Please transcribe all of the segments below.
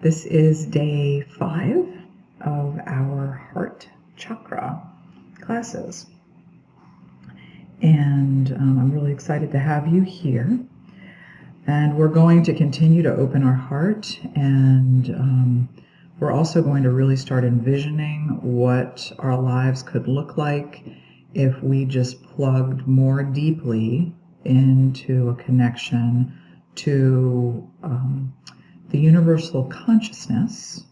This is day 5 of our heart chakra classes. And I'm really excited to have you here. And we're going to continue to open our heart, and we're also going to really start envisioning what our lives could look like if we just plugged more deeply into a connection to the universal consciousness,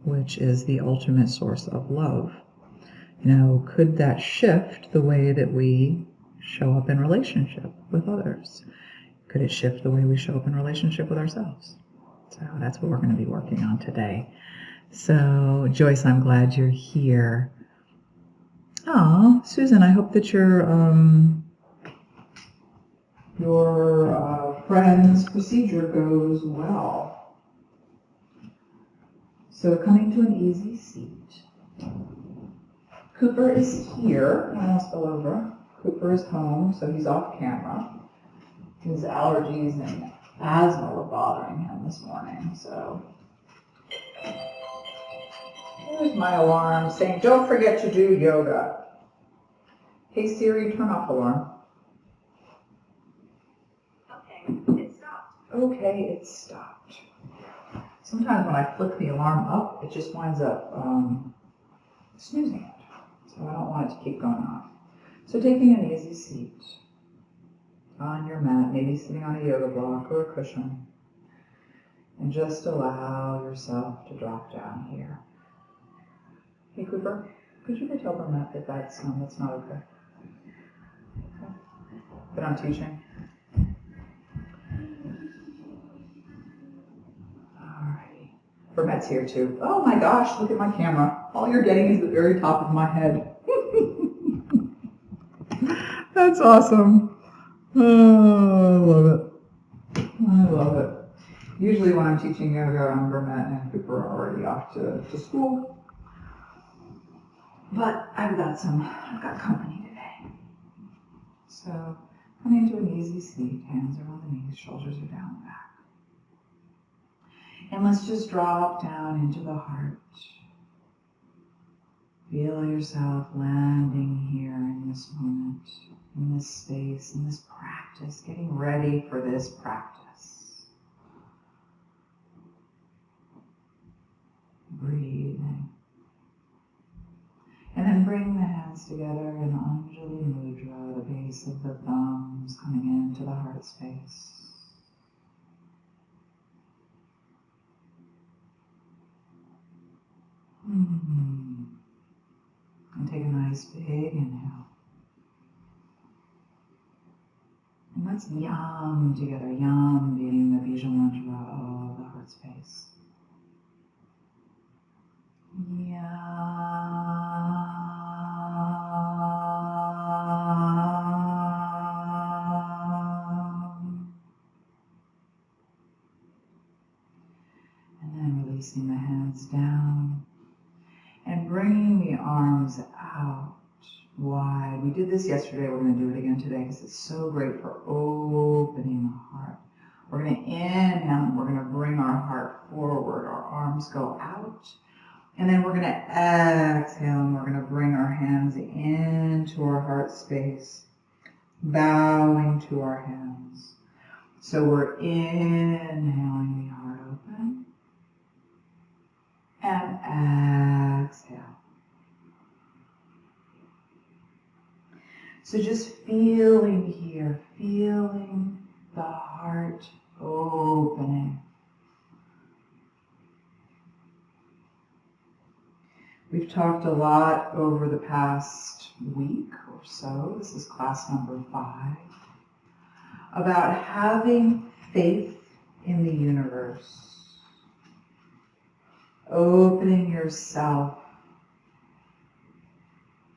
which is the ultimate source of love. You know, could that shift the way that we show up in relationship with others? Could it shift the way we show up in relationship with ourselves? So that's what we're going to be working on today. So Joyce, I'm glad you're here. Oh, Susan, I hope that your friend's procedure goes well. So coming to an easy seat. Cooper is here. I almost fell over. Cooper is home, so he's off camera. His allergies and asthma were bothering him this morning, so. Here's my alarm saying, don't forget to do yoga. Hey Siri, turn off alarm. Okay, it stopped. Okay, it stopped. Sometimes when I flick the alarm up, it just winds up snoozing it. So I don't want it to keep going on. So taking an easy seat on your mat, maybe sitting on a yoga block or a cushion, and just allow yourself to drop down here. Hey Cooper, could you go tell them that that's not okay? That I'm teaching? Alrighty. Vermette's here too. Oh my gosh, look at my camera. All you're getting is the very top of my head. That's awesome. Oh, I love it. I love it. Usually when I'm teaching yoga, Vermette and Cooper are already off to school. But I've got company today. So coming to an easy seat, hands are on the knees, shoulders are down the back. And let's just drop down into the heart. Feel yourself landing here in this moment, in this space, in this practice, getting ready for this practice. Breathing. And then bring the hands together in Anjali Mudra, the base of the thumbs coming into the heart space. And take a nice big inhale. And let's yam together, yam being the Bija mantra of the heart space. Yam. And then releasing the hands down and bringing the arms out wide. We did this yesterday. We're going to do it again today because it's so great for opening the heart. We're going to inhale and we're going to bring our heart forward. Our arms go out. And then we're going to exhale and we're going to bring our hands into our heart space, bowing to our hands. So we're inhaling the heart open and exhale. So just feeling here, feeling the heart opening. We've talked a lot over the past week or so, this is class number 5, about having faith in the universe. Opening yourself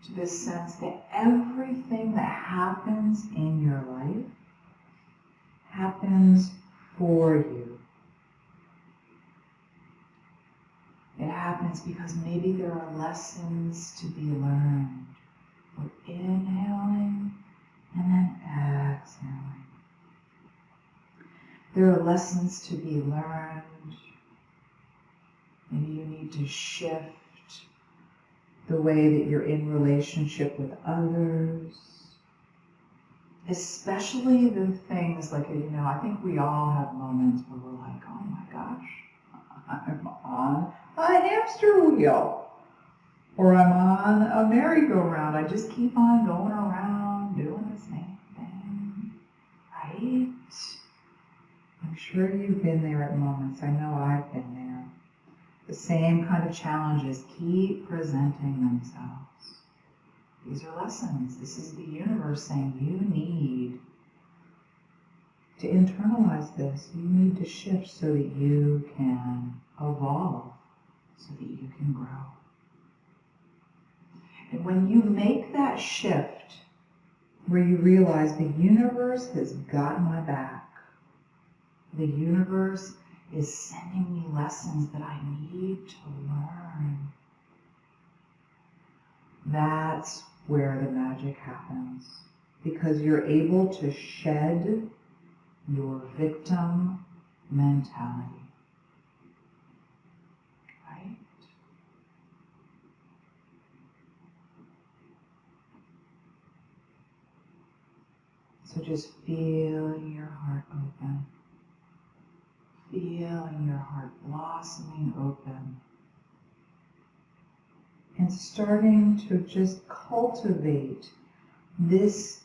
to this sense that everything that happens in your life happens for you. It happens because maybe there are lessons to be learned. We're inhaling and then exhaling. There are lessons to be learned Maybe you need to shift the way that you're in relationship with others. Especially the things like, I think we all have moments where we're like, oh my gosh, I'm on a hamster wheel. Or I'm on a merry-go-round. I just keep on going around doing the same thing. Right? I'm sure you've been there at moments. I know I've been there. The same kind of challenges keep presenting themselves. These are lessons. This is the universe saying you need to internalize this. You need to shift so that you can evolve, so that you can grow. And when you make that shift, where you realize the universe has got my back, the universe is sending me lessons that I need to learn, that's where the magic happens, because you're able to shed your victim mentality. Right? So just feeling your heart open, feeling your heart blossoming open, and starting to just cultivate this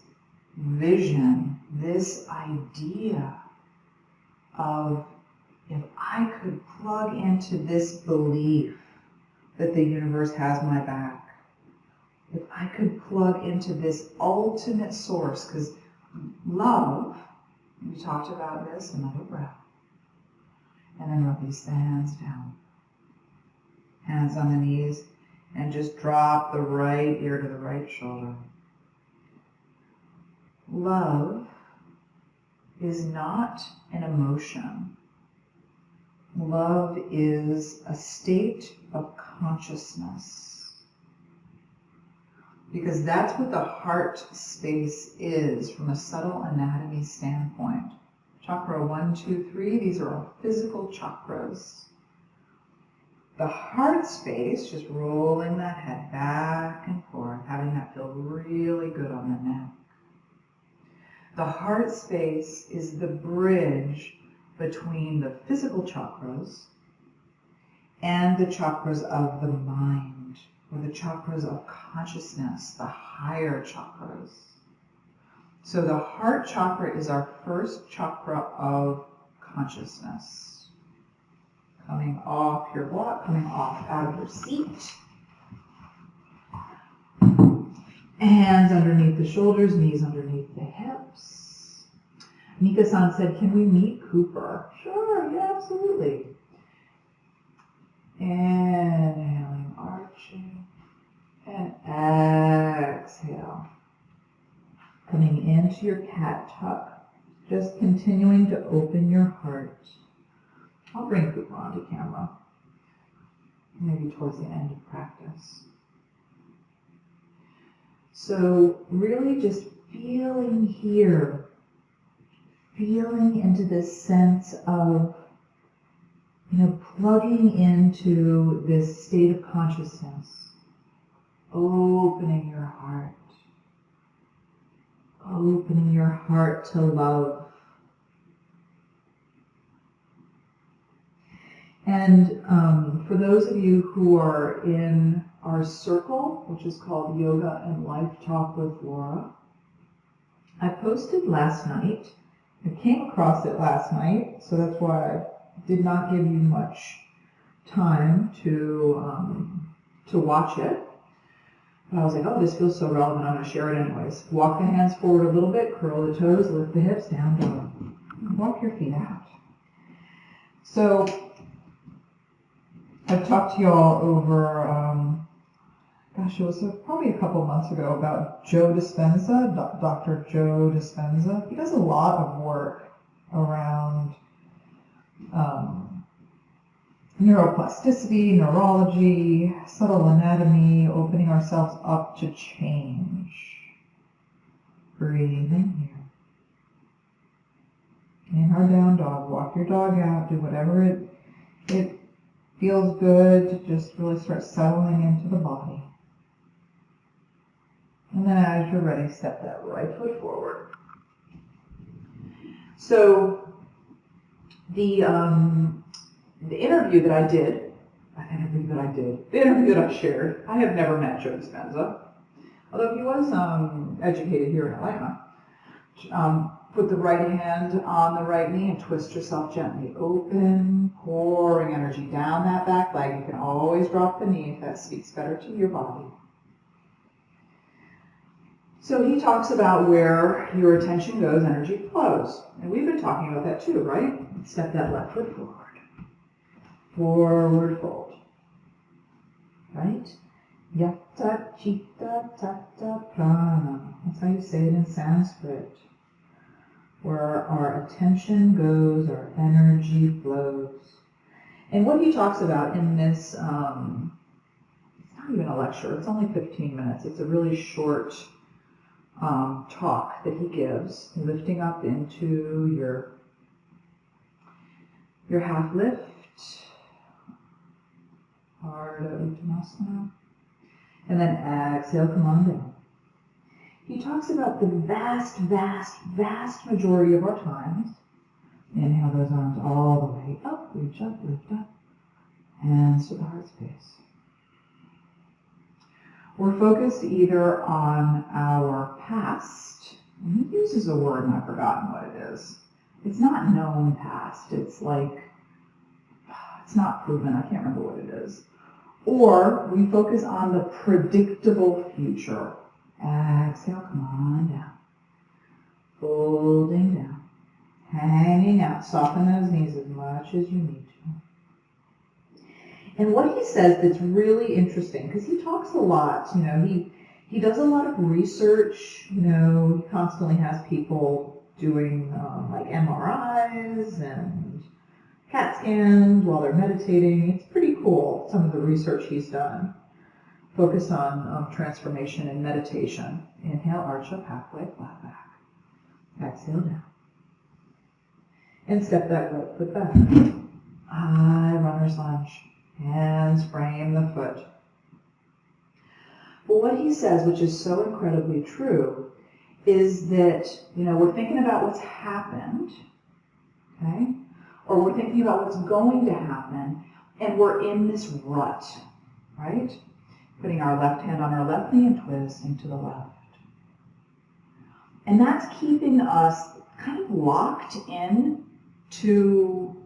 vision, this idea of, if I could plug into this belief that the universe has my back, if I could plug into this ultimate source, because love, we talked about this, another breath, and then release the hands down, hands on the knees, and just drop the right ear to the right shoulder. Love is not an emotion. Love is a state of consciousness. Because that's what the heart space is from a subtle anatomy standpoint. Chakra 1, 2, 3, these are our physical chakras. The heart space, just rolling that head back and forth, having that feel really good on the neck. The heart space is the bridge between the physical chakras and the chakras of the mind, or the chakras of consciousness, the higher chakras. So the heart chakra is our first chakra of consciousness. Coming off your block, coming off out of your seat. Hands underneath the shoulders, knees underneath the hips. Mika-san said, can we meet Cooper? Sure, yeah, absolutely. Inhaling, arching, and exhale. Coming into your cat tuck, just continuing to open your heart. I'll bring Cooper onto camera, maybe towards the end of practice. So really just feeling here, feeling into this sense of, plugging into this state of consciousness, opening your heart to love. And for those of you who are in our circle, which is called Yoga and Life Talk with Laura, I posted last night. I came across it last night, so that's why I did not give you much time to watch it. But I was like, oh, this feels so relevant, I'm going to share it anyways. Walk the hands forward a little bit, curl the toes, lift the hips, down dog. Walk your feet out. So I've talked to y'all over, it was probably a couple months ago, about Joe Dispenza, Dr. Joe Dispenza. He does a lot of work around neuroplasticity, neurology, subtle anatomy, opening ourselves up to change. Breathe in here. In our down dog, walk your dog out, do whatever it Feels good to just really start settling into the body. And then as you're ready, step that right foot forward. So the interview that I did, the interview that I shared, I have never met Joe Dispenza, although he was educated here in Atlanta. Put the right hand on the right knee and twist yourself gently open, pouring energy down that back leg. You can always drop the knee if that speaks better to your body. So he talks about where your attention goes, energy flows. And we've been talking about that too, right? Step that left foot forward. Forward fold. Right? Yatta chitta tatta prana. That's how you say it in Sanskrit. Where our attention goes, our energy flows. And what he talks about in this, it's not even a lecture, it's only 15 minutes. It's a really short talk that he gives, lifting up into your half lift, Ardha Uttanasana, and then exhale, come on down. He talks about the vast, vast, vast majority of our times. Inhale those arms all the way up, reach up, lift up, hands to the heart space. We're focused either on our past, and he uses a word and I've forgotten what it is. It's not known past, it's like, it's not proven, I can't remember what it is. Or we focus on the predictable future. Exhale, come on down. Folding down. Hanging out. Soften those knees as much as you need to. And what he says that's really interesting, because he talks a lot, he does a lot of research, he constantly has people doing like MRIs and CAT scans while they're meditating. It's pretty cool, some of the research he's done. Focus on transformation and meditation. Inhale, arch up, halfway, flat back. Exhale down. And step that right foot back. High runner's lunge. Hands frame the foot. But what he says, which is so incredibly true, is that, we're thinking about what's happened, okay? Or we're thinking about what's going to happen, and we're in this rut, right? Putting our left hand on our left knee and twisting to the left. And that's keeping us kind of locked in to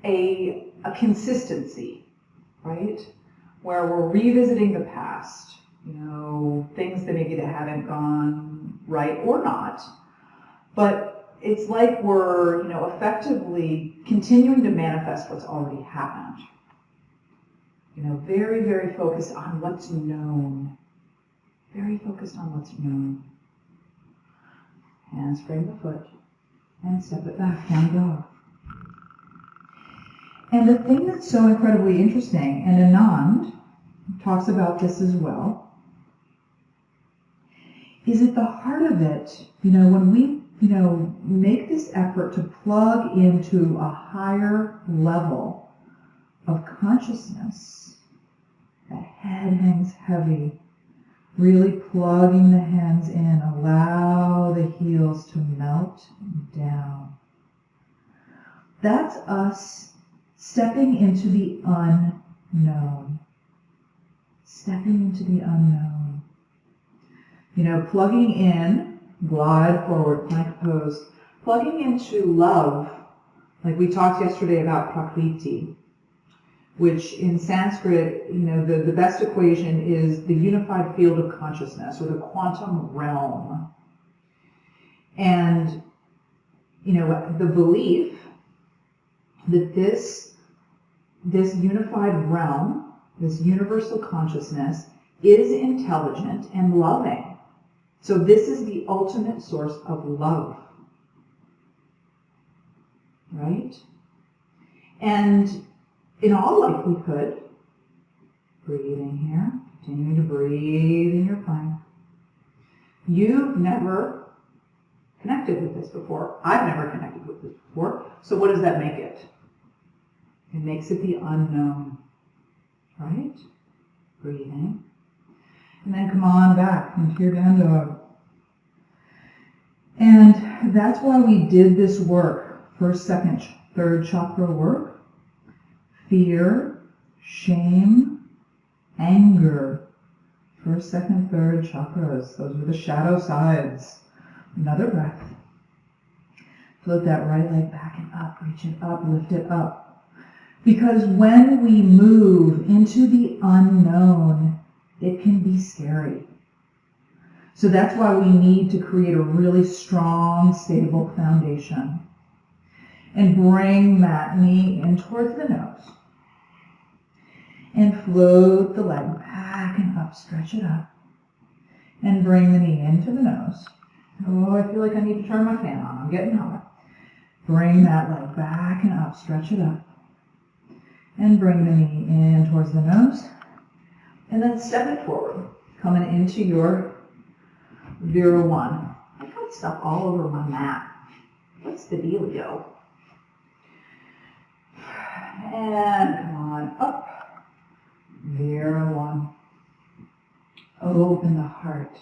a consistency, right? Where we're revisiting the past, things that maybe that haven't gone right or not. But it's like we're, effectively continuing to manifest what's already happened. Very, very focused on what's known. Very focused on what's known. Hands frame the foot and step it back, down dog. And the thing that's so incredibly interesting, and Anand talks about this as well, is at the heart of it, when we, make this effort to plug into a higher level of consciousness, the head hangs heavy, really plugging the hands in, allow the heels to melt down. That's us stepping into the unknown. Stepping into the unknown. Plugging in, glide forward, plank pose, plugging into love, like we talked yesterday about prakriti, which in Sanskrit, the best equation is the unified field of consciousness, or the quantum realm. And, the belief that this unified realm, this universal consciousness, is intelligent and loving. So this is the ultimate source of love, right? And in all likelihood, breathing here, continuing to breathe in your plank. You've never connected with this before. I've never connected with this before. So what does that make it? It makes it the unknown, right? Breathing. And then come on back into your down dog. And that's why we did this work, first, second, third chakra work. Fear, shame, anger. First, second, third chakras. Those are the shadow sides. Another breath. Float that right leg back and up. Reach it up, lift it up. Because when we move into the unknown, it can be scary. So that's why we need to create a really strong, stable foundation. And bring that knee in towards the nose. And float the leg back and up, stretch it up. And bring the knee into the nose. Oh, I feel like I need to turn my fan on. I'm getting hot. Bring that leg back and up, stretch it up. And bring the knee in towards the nose. And then step it forward, coming into your Vira 1. I got stuff all over my mat. What's the dealio? And come on up. Vira 1. Open the heart.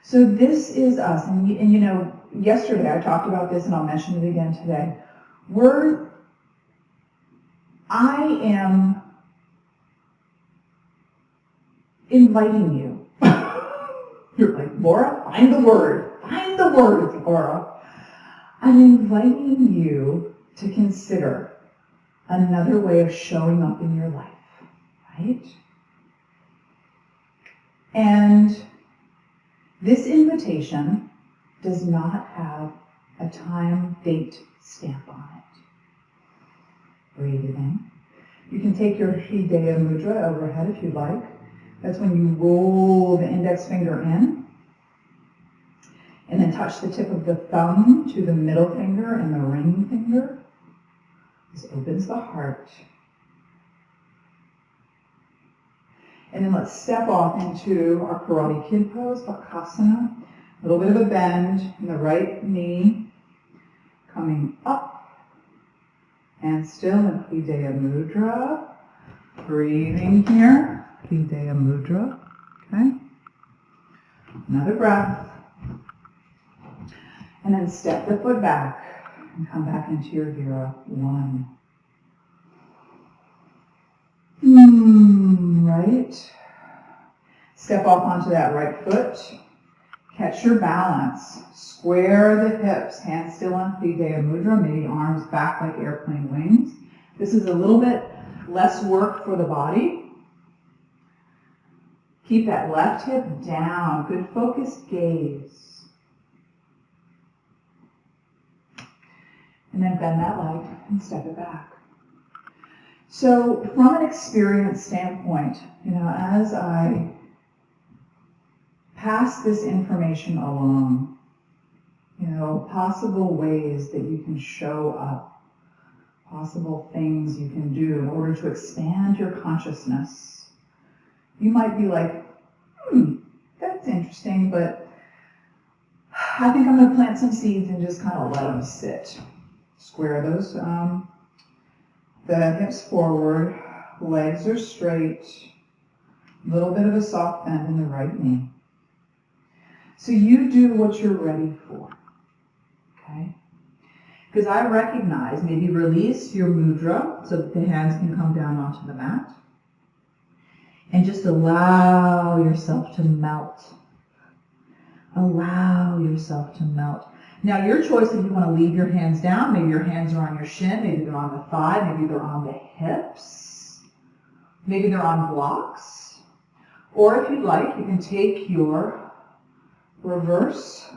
So this is us. And you know, yesterday I talked about this and I'll mention it again today. I am inviting you. You're like, Laura, find the word. Find the words, Laura. I'm inviting you to consider another way of showing up in your life, right? And this invitation does not have a time, date stamp on it. Breathe in. You can take your Hrideya Mudra overhead if you'd like. That's when you roll the index finger in and then touch the tip of the thumb to the middle finger and the ring finger. This opens the heart. And then let's step off into our Karate Kid pose, Bakasana. A little bit of a bend in the right knee, coming up and still in Hrideya Mudra. Breathing here, Hrideya Mudra. Okay. Another breath. And then step the foot back and come back into your Vira 1. Right. Step off onto that right foot. Catch your balance. Square the hips. Hands still on Hrideya Mudra. Maybe arms back like airplane wings. This is a little bit less work for the body. Keep that left hip down. Good focused gaze. And then bend that leg and step it back. So from an experience standpoint, you know, as I pass this information along, you know, possible ways that you can show up, possible things you can do in order to expand your consciousness. You might be like, that's interesting, but I think I'm going to plant some seeds and just kind of let them sit. Square those, the hips forward, legs are straight, a little bit of a soft bend in the right knee. So you do what you're ready for, okay? Because I recognize, maybe release your mudra so that the hands can come down onto the mat. And just allow yourself to melt. Allow yourself to melt. Now your choice if you want to leave your hands down. Maybe your hands are on your shin, maybe they're on the thigh, maybe they're on the hips. Maybe they're on blocks. Or if you'd like, you can take your reverse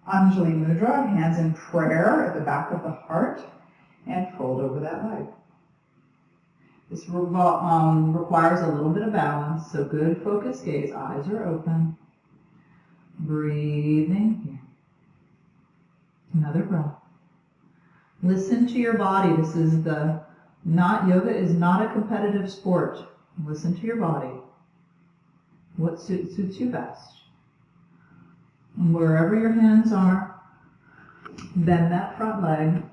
Anjali Mudra, hands in prayer at the back of the heart, and fold over that leg. This requires a little bit of balance, so good focused gaze, eyes are open. Breathing here. Another breath. Listen to your body. This is yoga is not a competitive sport. Listen to your body. What suits you best? And wherever your hands are, bend that front leg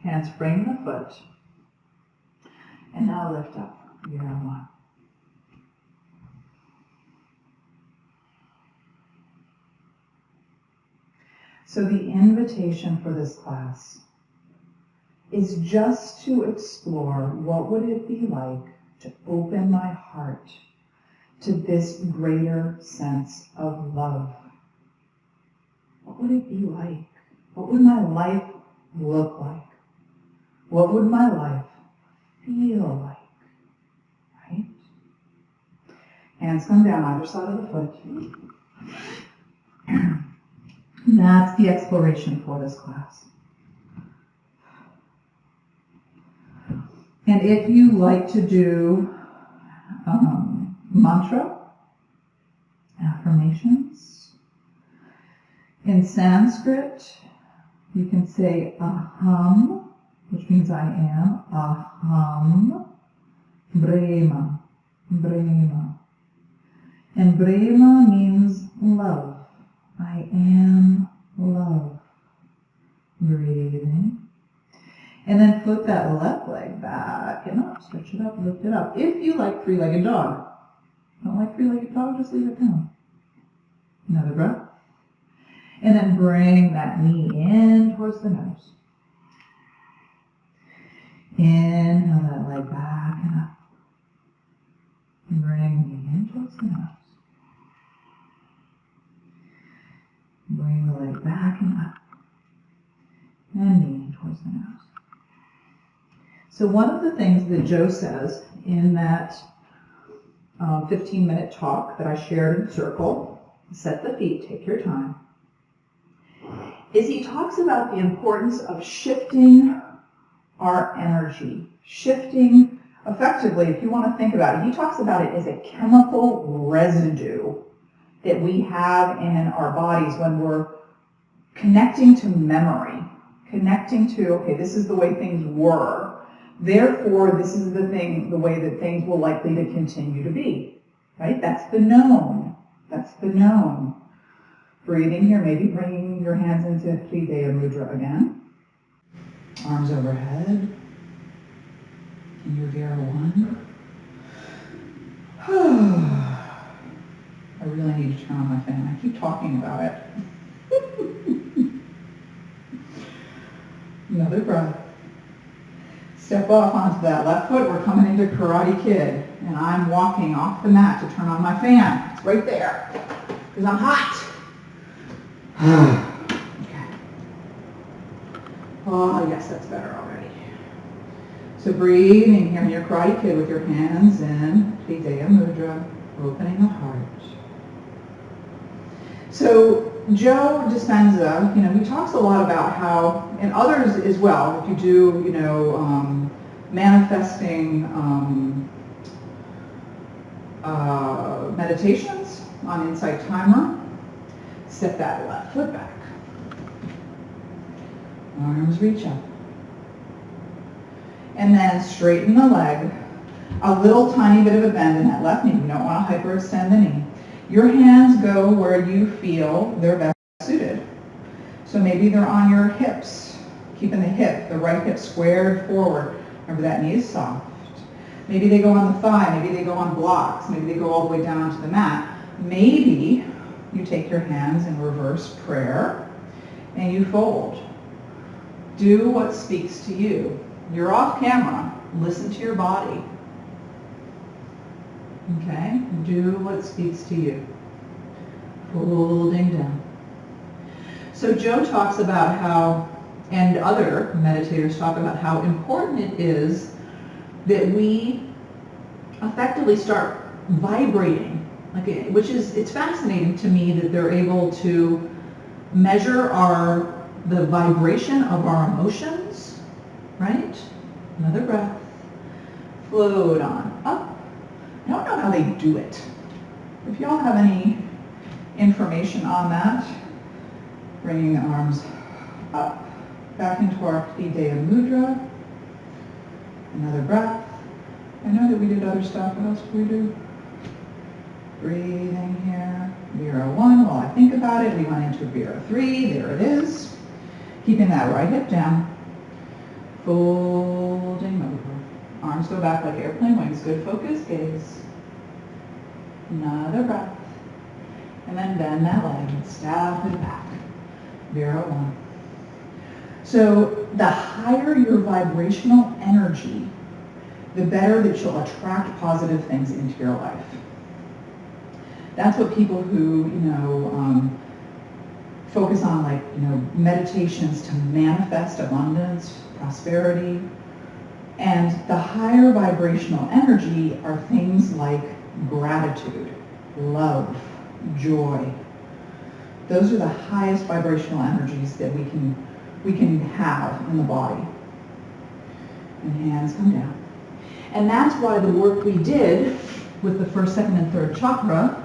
Hands frame the foot. And now lift up. Vira 1. So the invitation for this class is just to explore what would it be like to open my heart to this greater sense of love. What would it be like? What would my life look like? What would my life feel like? Right? Hands come down either side of the foot. That's the exploration for this class. And if you like to do mantra, affirmations, in Sanskrit, you can say aham, which means I am, aham, brahma, brahma. And brahma means love. I am love. Breathing. And then put that left leg back and up. Stretch it up, lift it up. If you like three-legged dog. Don't like three-legged dog, just leave it down. Another breath. And then bring that knee in towards the nose. Inhale that leg back and up. Bring the knee in towards the nose. Bring the leg back and up. And knee in towards the nose. So one of the things that Joe says in that 15-minute talk that I shared in Circle, set the feet, take your time, is he talks about the importance of shifting our energy, shifting effectively, if you want to think about it, he talks about it as a chemical residue that we have in our bodies when we're connecting to memory, connecting to, okay, this is the way things were. Therefore, this is the way that things will likely to continue to be, right? That's the known. That's the known. Breathing here, maybe bringing your hands into Hrideya Mudra again. Arms overhead. In your Vira 1. I really need to turn on my fan. I keep talking about it. Another breath. Step off onto that left foot. We're coming into Karate Kid. And I'm walking off the mat to turn on my fan. It's right there. Because I'm hot. Okay. Oh, yes, that's better already. So breathing here in your Karate Kid with your hands in Hrideya Mudra, opening the heart. So Joe Dispenza, he talks a lot about how, and others as well, if you do, manifesting meditations on Insight Timer, step that left foot back. Arms reach up. And then straighten the leg. A little tiny bit of a bend in that left knee. You don't want to hyperextend the knee. Your hands go where you feel they're best suited. So maybe they're on your hips, keeping the right hip squared forward. Remember that knee is soft. Maybe they go on the thigh, maybe they go on blocks, maybe they go all the way down to the mat. Maybe you take your hands in reverse prayer and you fold. Do what speaks to you. You're off camera. Listen to your body. Okay? Do what speaks to you. Folding down. So Joe talks about how, and other meditators talk about how important it is that we effectively start vibrating. It's fascinating to me that they're able to measure the vibration of our emotions, right? Another breath. Float on up. I don't know how they do it. If y'all have any information on that, bringing the arms up, back into our Hrideya Mudra. Another breath. I know that we did other stuff. What else did we do? Breathing here. Vira 1. While I think about it, we went into Vira 3. There it is. Keeping that right hip down. Folding over. Arms go back like airplane wings. Good focus, gaze. Another breath. And then bend that leg and step it back. Vira one. So the higher your vibrational energy, the better that you'll attract positive things into your life. That's what people who, focus on meditations to manifest abundance, prosperity. And the higher vibrational energy are things like gratitude, love, joy. Those are the highest vibrational energies that we can have in the body. And hands come down. And that's why the work we did with the first, second, and third chakra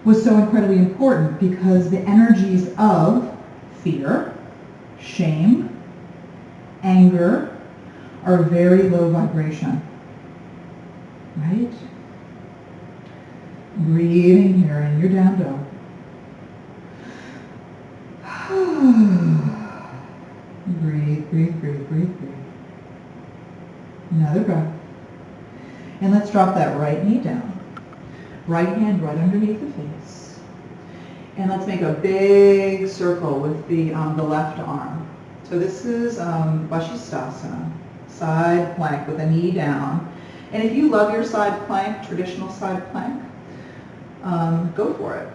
was so incredibly important, because the energies of fear, shame, anger are very low vibration, right? Breathing here in your down dog. Breathe, breathe, breathe, breathe, breathe. Another breath. And let's drop that right knee down. Right hand right underneath the face. And let's make a big circle with the left arm. So this is Vashisthasana, side plank with a knee down. And if you love your side plank, traditional side plank, go for it.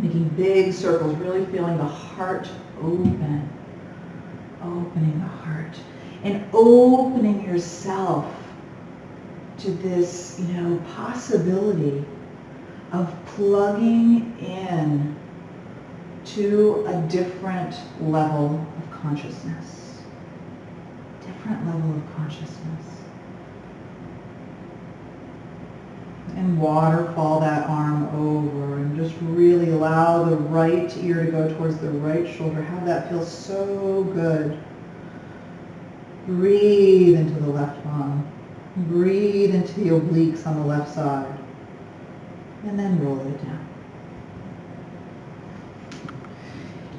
Making big circles, really feeling the heart open. Opening the heart. And opening yourself to this, possibility of plugging in to a different level of consciousness. Different level of consciousness. And waterfall that arm over and just really allow the right ear to go towards the right shoulder. Have that feel so good. Breathe into the left palm. Breathe into the obliques on the left side. And then roll it down.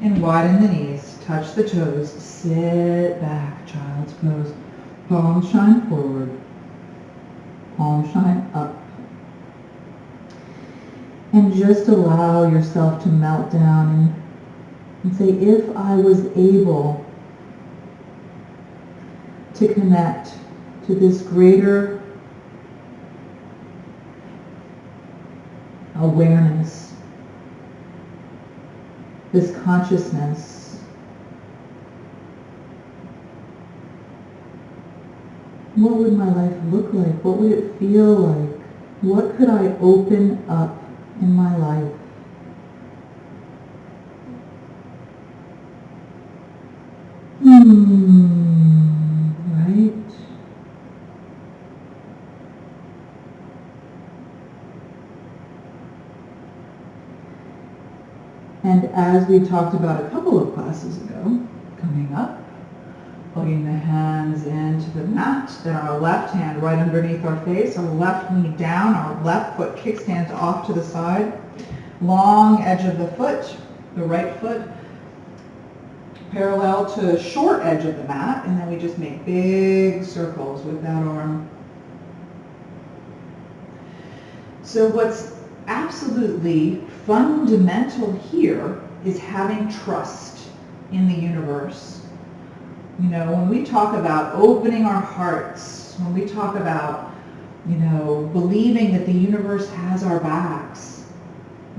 And widen the knees. Touch the toes. Sit back, child's pose. Palms shine forward. Palms shine up. And just allow yourself to melt down and say, if I was able to connect to this greater awareness, this consciousness, what would my life look like? What would it feel like? What could I open up in my life? Right? And as we talked about a couple of classes ago, coming up, plugging the hands into the mat, then our left hand right underneath our face, our left knee down, our left foot kickstands off to the side, long edge of the foot, the right foot parallel to short edge of the mat, and then we just make big circles with that arm. So what's absolutely fundamental here is having trust in the universe. When we talk about opening our hearts, when we talk about, believing that the universe has our backs,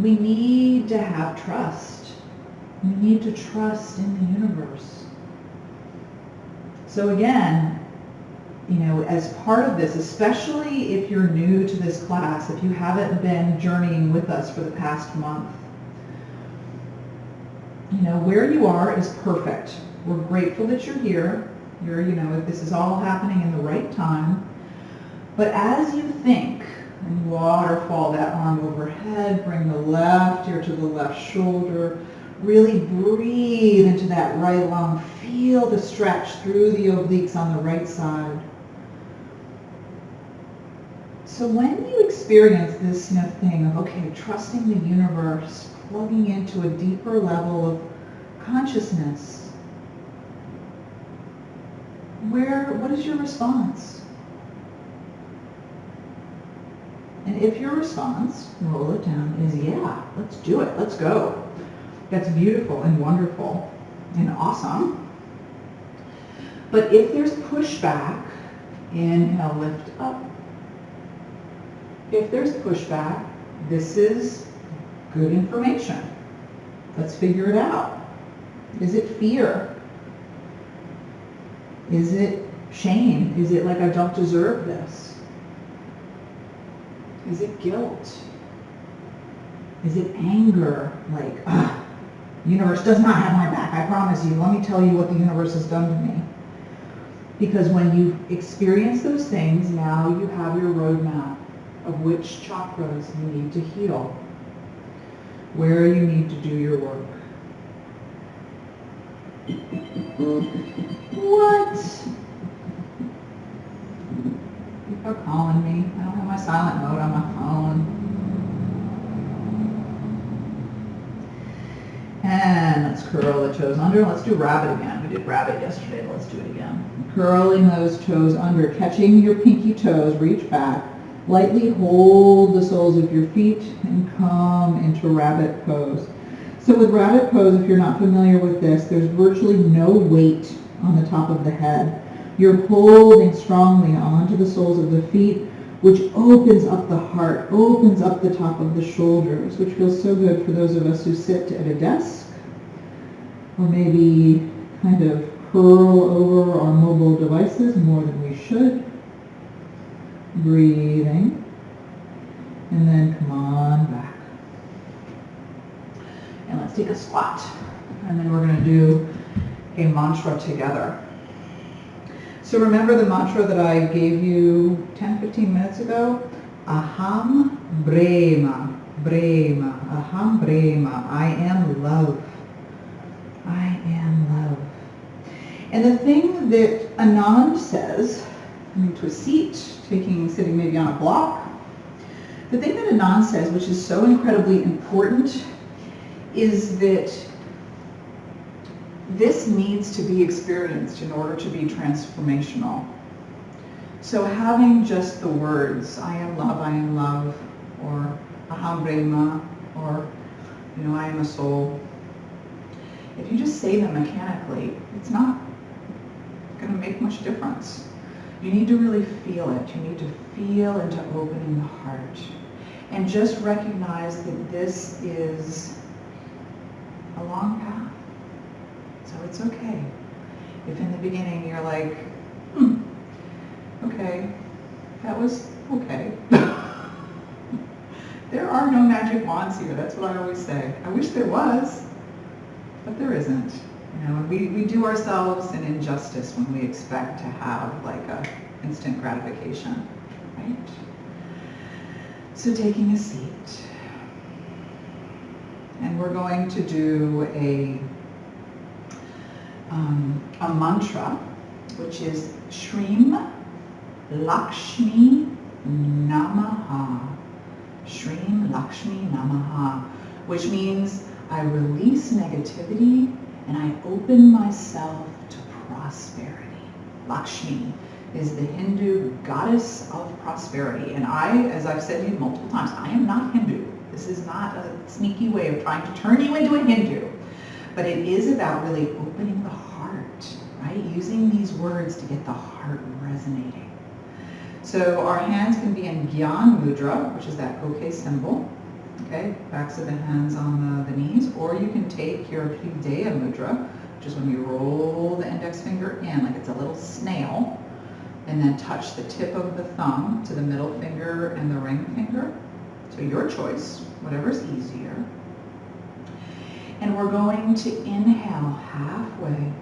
we need to have trust. We need to trust in the universe. So again, as part of this, especially if you're new to this class, if you haven't been journeying with us for the past month, where you are is perfect. We're grateful that you're here. This is all happening in the right time. But as you think, and waterfall that arm overhead, bring the left ear to the left shoulder, really breathe into that right lung. Feel the stretch through the obliques on the right side. So when you experience this thing of, trusting the universe, plugging into a deeper level of consciousness, what is your response? And if your response, roll it down, is yeah, let's do it, let's go. That's beautiful and wonderful and awesome. But if there's pushback, inhale, lift up. If there's pushback, this is good information. Let's figure it out. Is it fear? Is it shame? Is it like I don't deserve this? Is it guilt? Is it anger? Like, universe does not have my back, I promise you. Let me tell you what the universe has done to me. Because when you experience those things, now you have your roadmap of which chakras you need to heal, where you need to do your work. What? People are calling me. I don't have my silent mode on my phone. And let's curl the toes under. Let's do rabbit again. We did rabbit yesterday, but let's do it again. Curling those toes under, catching your pinky toes, reach back. Lightly hold the soles of your feet and come into rabbit pose. So with rabbit pose, if you're not familiar with this, there's virtually no weight on the top of the head. You're holding strongly onto the soles of the feet, which opens up the heart, opens up the top of the shoulders, which feels so good for those of us who sit at a desk, or maybe kind of curl over our mobile devices more than we should. Breathing, and then come on back. And let's take a squat, and then we're going to do a mantra together. So remember the mantra that I gave you 10-15 minutes ago? Aham Brahma, Brahma, Aham Brahma. I am love. I am love. And the thing that Anand says, coming to a seat, sitting maybe on a block, the thing that Anand says, which is so incredibly important, is that this needs to be experienced in order to be transformational. So having just the words, I am love, or Aham Brahma, or, I am a soul, if you just say them mechanically, it's not going to make much difference. You need to really feel it. You need to feel into opening the heart. And just recognize that this is a long path. So it's okay. If in the beginning you're like, okay, that was okay. There are no magic wands here. That's what I always say. I wish there was, but there isn't. We do ourselves an injustice when we expect to have like a instant gratification, right? So taking a seat, and we're going to do a mantra, which is Shrim Lakshmi Namaha. Shrim Lakshmi Namaha, which means I release negativity and I open myself to prosperity. Lakshmi is the Hindu goddess of prosperity. And I, as I've said to you multiple times, I am not Hindu. This is not a sneaky way of trying to turn you into a Hindu. But it is about really opening the heart, right? Using these words to get the heart resonating. So our hands can be in Gyan Mudra, which is that okay symbol. Okay, backs of the hands on the knees, or you can take your Hridaya Mudra, which is when you roll the index finger in like it's a little snail, and then touch the tip of the thumb to the middle finger and the ring finger. So your choice, whatever's easier. And we're going to inhale halfway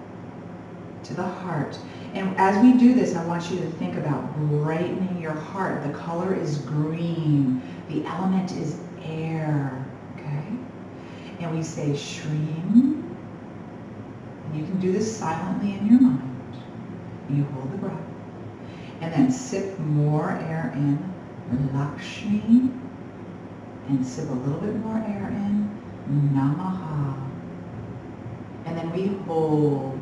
to the heart. And as we do this, I want you to think about brightening your heart. The color is green. The element is air, okay? And we say Shrim. And you can do this silently in your mind. You hold the breath. And then sip more air in, Lakshmi. And sip a little bit more air in, Namaha. And then we hold.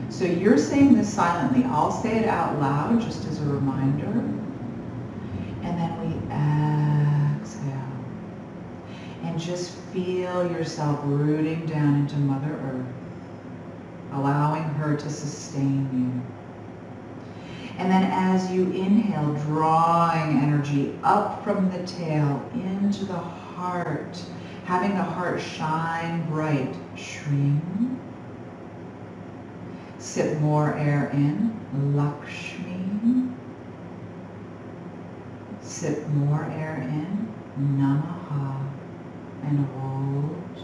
So you're saying this silently. I'll say it out loud just as a reminder. And then we exhale. And just feel yourself rooting down into Mother Earth, allowing her to sustain you. And then as you inhale, drawing energy up from the tail into the heart, having the heart shine bright. Shrim. Sip more air in. Lakshmi. Sip more air in. Namaha. And hold.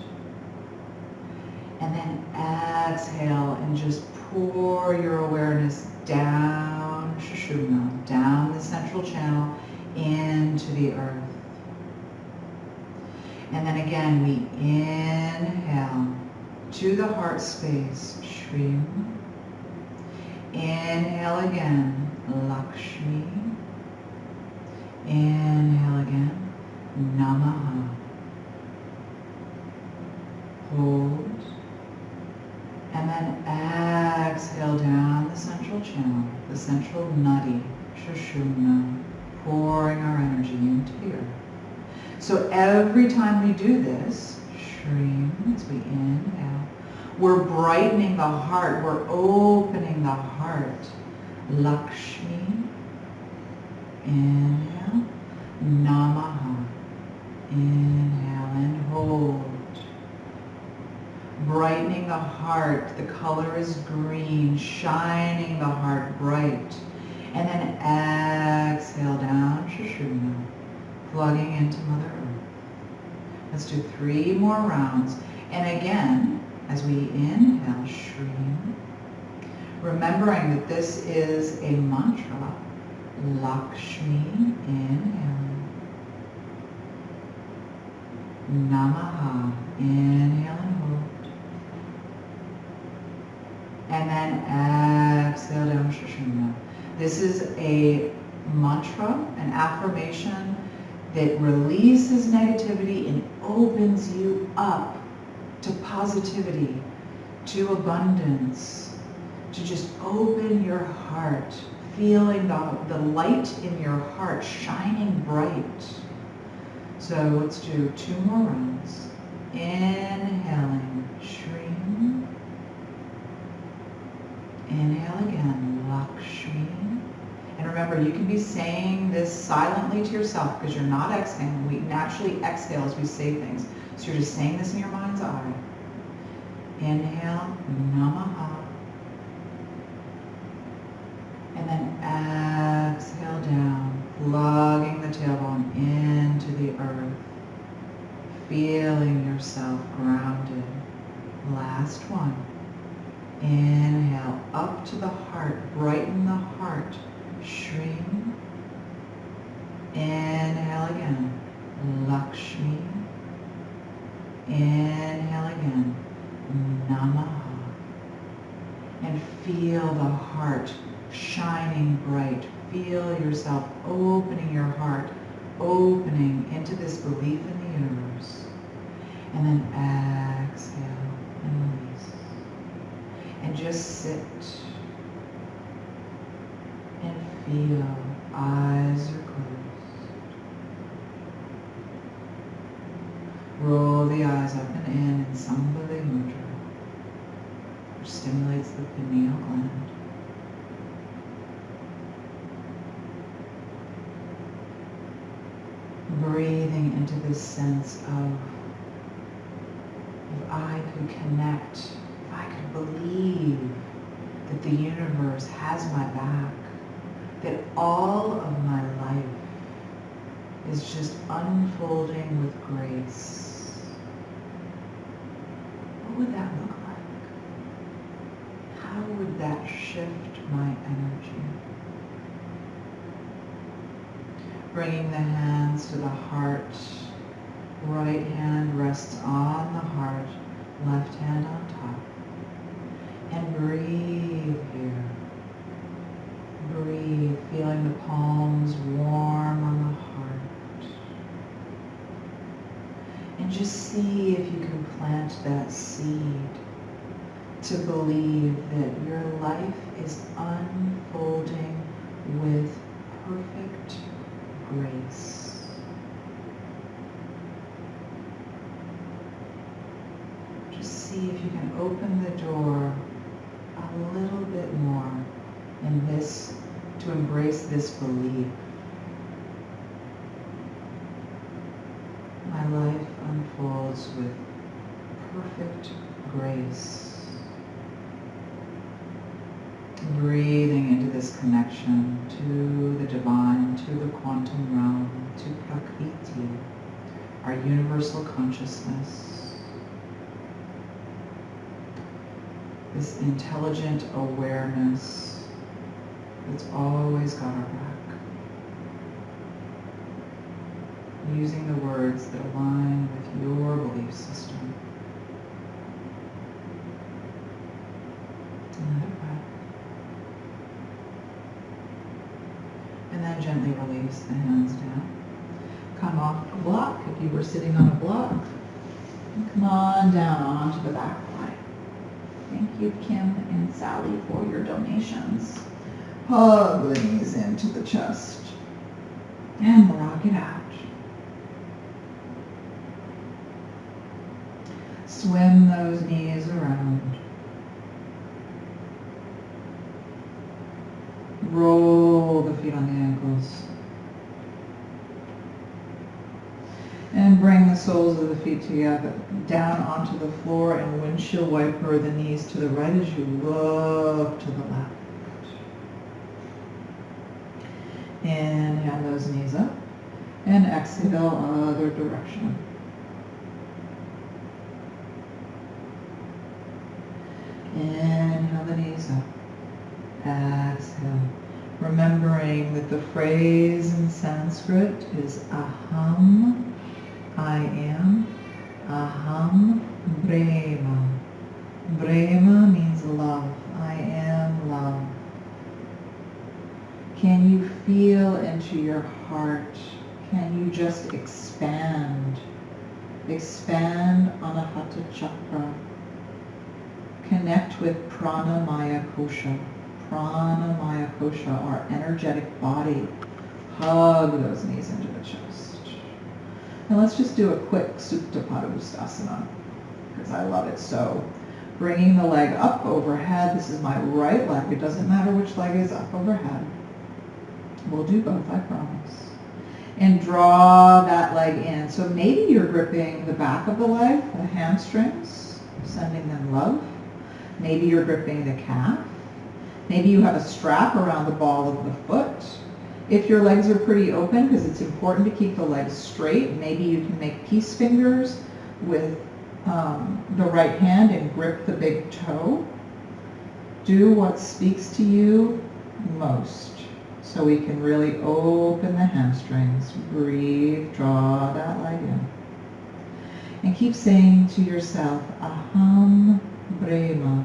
And then exhale and just pour your awareness down Sushumna, down the central channel into the earth. And then again we inhale to the heart space, Shrim. Inhale again, Lakshmi. Inhale again, Namaha. Hold. And then exhale down the central channel, the central nadi, Sushumna, pouring our energy into the earth. So every time we do this, Shrim, as we inhale, we're brightening the heart, we're opening the heart. Lakshmi, inhale, Namaha, inhale and hold. Brightening the heart, the color is green, shining the heart bright. And then exhale down, Sushumna, plugging into Mother Earth. Let's do 3 more rounds. And again, as we inhale, Shrim, remembering that this is a mantra, Lakshmi, inhale, Namaha, inhale and hold. And then exhale down, Sushumna. This is a mantra, an affirmation that releases negativity and opens you up to positivity, to abundance, to just open your heart, feeling the light in your heart shining bright. So let's do 2 more rounds. Inhaling, Shrim. Inhale again, Lakshmi. And remember, you can be saying this silently to yourself because you're not exhaling. We naturally exhale as we say things. So you're just saying this in your mind's eye. Inhale, Namaha. And then exhale down, plugging the tailbone into the earth. Feeling yourself grounded. Last one. Inhale up to the heart, brighten the heart. Shrim. Inhale again, Lakshmi. Inhale again, Namaha. And feel the heart shining bright. Feel yourself opening your heart, opening into this belief in the universe. And then exhale and release. And just sit and feel. Eyes are closed. Roll the eyes up and in Sambhava Mudra, which stimulates the pineal gland. Breathing into this sense of if I could connect, if I could believe that the universe has my back, that all of my life is just unfolding with grace. What would that look like? How would that shift my energy? Bringing the hands to the heart. Right hand rests on the heart, left hand on top. And breathe here. Breathe, feeling the palms warm on the heart. And just see if you can plant that seed to believe that your life is unfolding with perfect grace. Just see if you can open the door a little bit more in this, to embrace this belief. My life unfolds with perfect grace. Breathing into this connection to the divine, to the quantum realm, to Prakriti, our universal consciousness. This intelligent awareness that's always got our back. Using the words that align with your belief system. Another breath. And then gently release the hands down. Come off the block if you were sitting on a block. And come on down onto the back line. Thank you, Kim and Sally, for your donations. Hug the knees into the chest. And rock it out. Swim those knees around. Roll the feet on the ankles. And bring the soles of the feet together, down onto the floor, and windshield wiper the knees to the right as you look to the left. Inhale those knees up, and exhale other direction. Inhale the knees up. Exhale. Remembering that the phrase in Sanskrit is aham, I am, aham brahma. Brahma means love. I am love. Can you feel into your heart? Can you just expand? Expand Anahata Chakra. Connect with Pranamaya Kosha. Pranamaya Kosha, our energetic body. Hug those knees into the chest. And let's just do a quick Supta Padangusthasana, because I love it so. Bringing the leg up overhead. This is my right leg. It doesn't matter which leg is up overhead. We'll do both, I promise. And draw that leg in. So maybe you're gripping the back of the leg, the hamstrings, sending them love. Maybe you're gripping the calf. Maybe you have a strap around the ball of the foot. If your legs are pretty open, because it's important to keep the legs straight, maybe you can make peace fingers with the right hand and grip the big toe. Do what speaks to you most, so we can really open the hamstrings. Breathe, draw that leg in. And keep saying to yourself, aham brahma.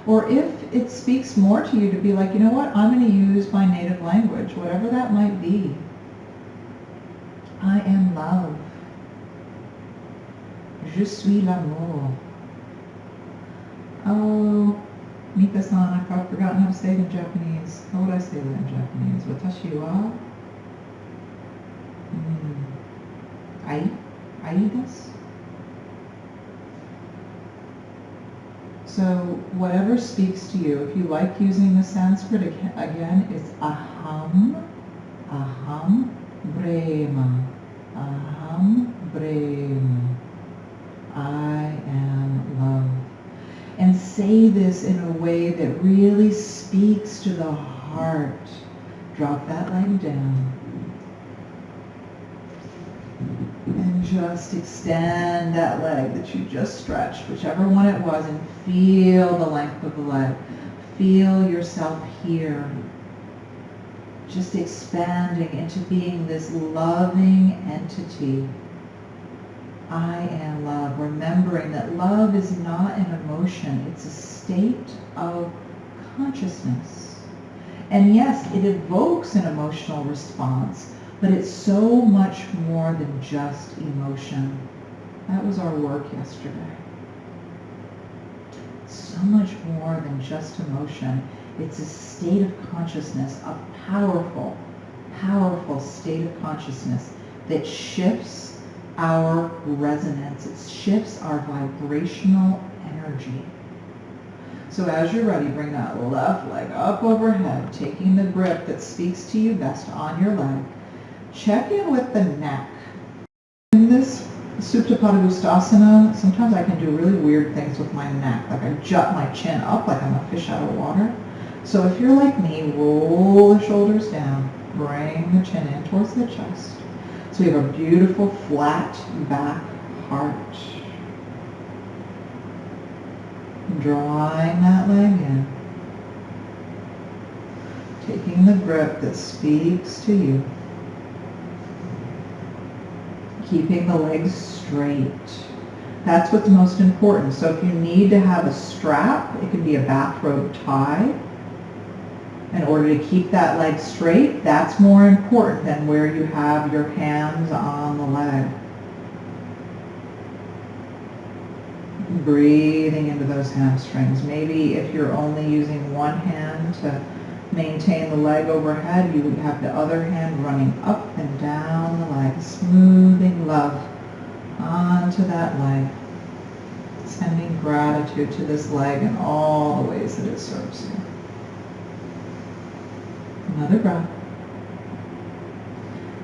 Or if it speaks more to you to be like, you know what, I'm going to use my native language, whatever that might be. I am love. Je suis l'amour. Oh, Mika-san, I've forgotten how to say it in Japanese. How would I say that in Japanese? Watashi wa? Ai desu? So whatever speaks to you, if you like using the Sanskrit, again, it's aham, aham brahma, aham brahma, I am love. And say this in a way that really speaks to the heart. Drop that leg down. And just extend that leg that you just stretched, whichever one it was, and feel the length of the leg. Feel yourself here. Just expanding into being this loving entity. I am love. Remembering that love is not an emotion. It's a state of consciousness. And yes, it evokes an emotional response, but it's so much more than just emotion. That was our work yesterday. So much more than just emotion. It's a state of consciousness, a powerful, powerful state of consciousness that shifts our resonance. It shifts our vibrational energy. So as you're ready, bring that left leg up overhead, taking the grip that speaks to you best on your leg. Check in with the neck. In this Supta Padangusthasana, sometimes I can do really weird things with my neck. Like I jut my chin up like I'm a fish out of water. So if you're like me, roll the shoulders down, bring the chin in towards the chest. So we have a beautiful flat back heart. Drawing that leg in. Taking the grip that speaks to you. Keeping the legs straight. That's what's most important. So if you need to have a strap, it could be a bathrobe tie. In order to keep that leg straight, that's more important than where you have your hands on the leg. Breathing into those hamstrings. Maybe if you're only using one hand to maintain the leg overhead, you would have the other hand running up and down the leg, smoothing love onto that leg, sending gratitude to this leg in all the ways that it serves you. Another breath.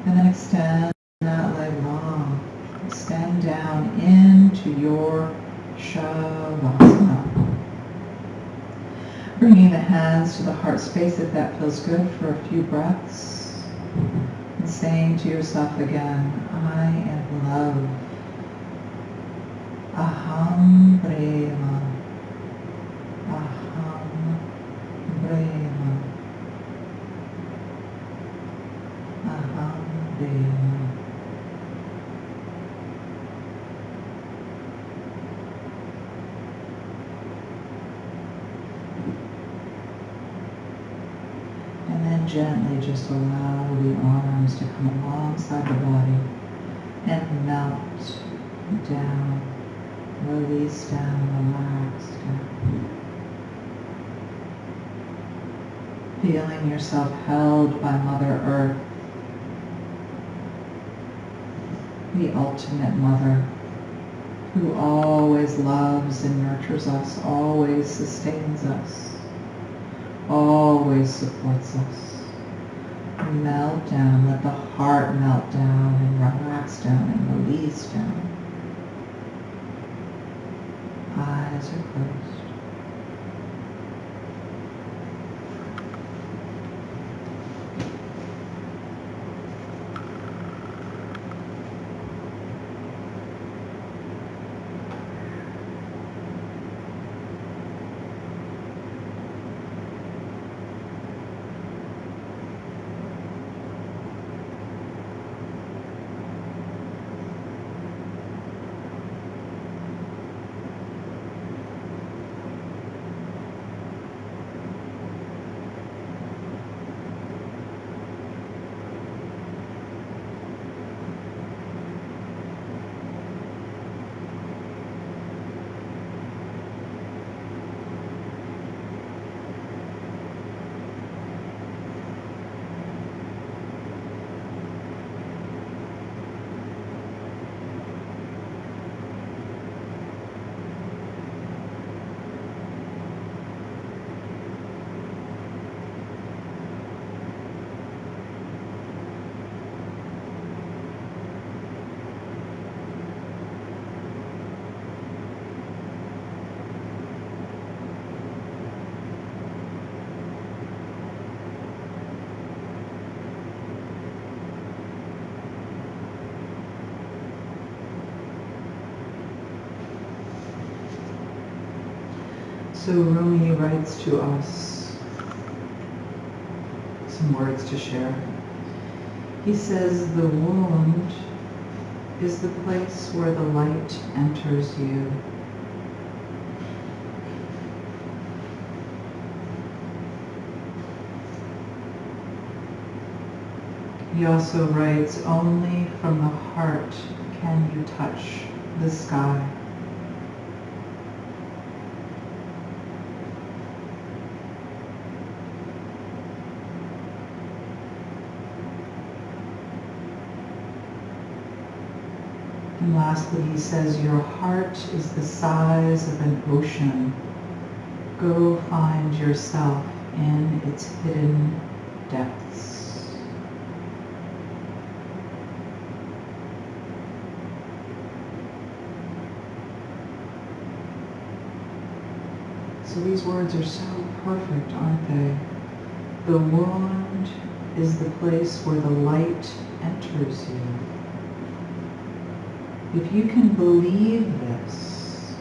And then extend that leg long. Extend down into your Shavasana. Bringing the hands to the heart space if that feels good for a few breaths. And saying to yourself again, I am love. Aham Brahma. Aham Brahma. Aham Brahma. And then gently just allow the arms to come alongside the body and melt down, release down, relax down. Feeling yourself held by Mother Earth, the ultimate mother, who always loves and nurtures us, always sustains us, always supports us. Melt down, let the heart melt down and relax down and release down. Eyes are closed. So Rumi writes to us some words to share. He says, the wound is the place where the light enters you. He also writes, only from the heart can you touch the sky. And lastly, he says, your heart is the size of an ocean. Go find yourself in its hidden depths. So these words are so perfect, aren't they? The wound is the place where the light enters you. If you can believe this,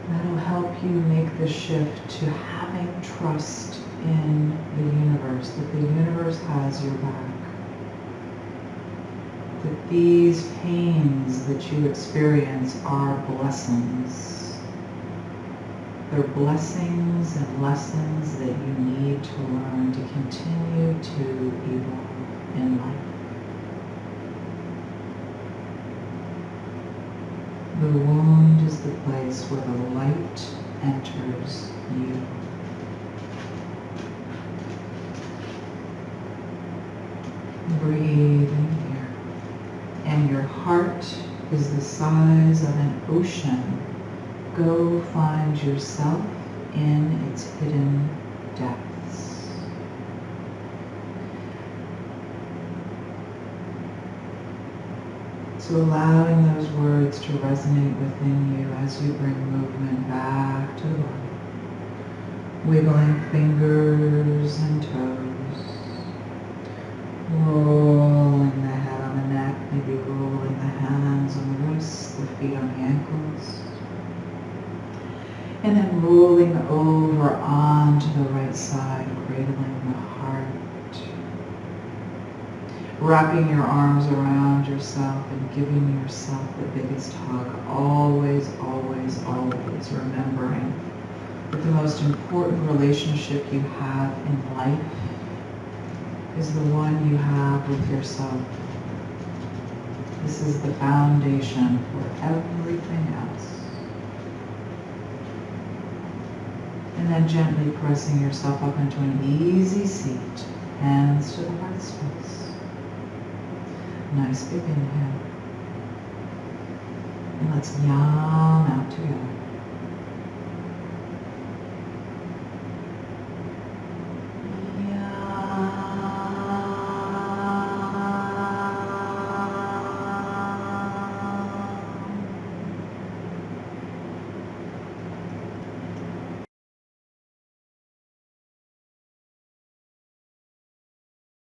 that'll help you make the shift to having trust in the universe, that the universe has your back. That these pains that you experience are blessings. They're blessings and lessons that you need to learn to continue to evolve in life. The wound is the place where the light enters you. Breathe in here. And your heart is the size of an ocean. Go find yourself in its hidden depths. So allowing those words to resonate within you as you bring movement back to the body. Wiggling fingers and toes. Rolling the head on the neck, maybe rolling the hands on the wrists, the feet on the ankles. And then rolling over onto the right side, cradling the heart. Wrapping your arms around yourself and giving yourself the biggest hug. Always, always, always remembering that the most important relationship you have in life is the one you have with yourself. This is the foundation for everything else. And then gently pressing yourself up into an easy seat, hands to the heart space. Nice big inhale. And let's yawn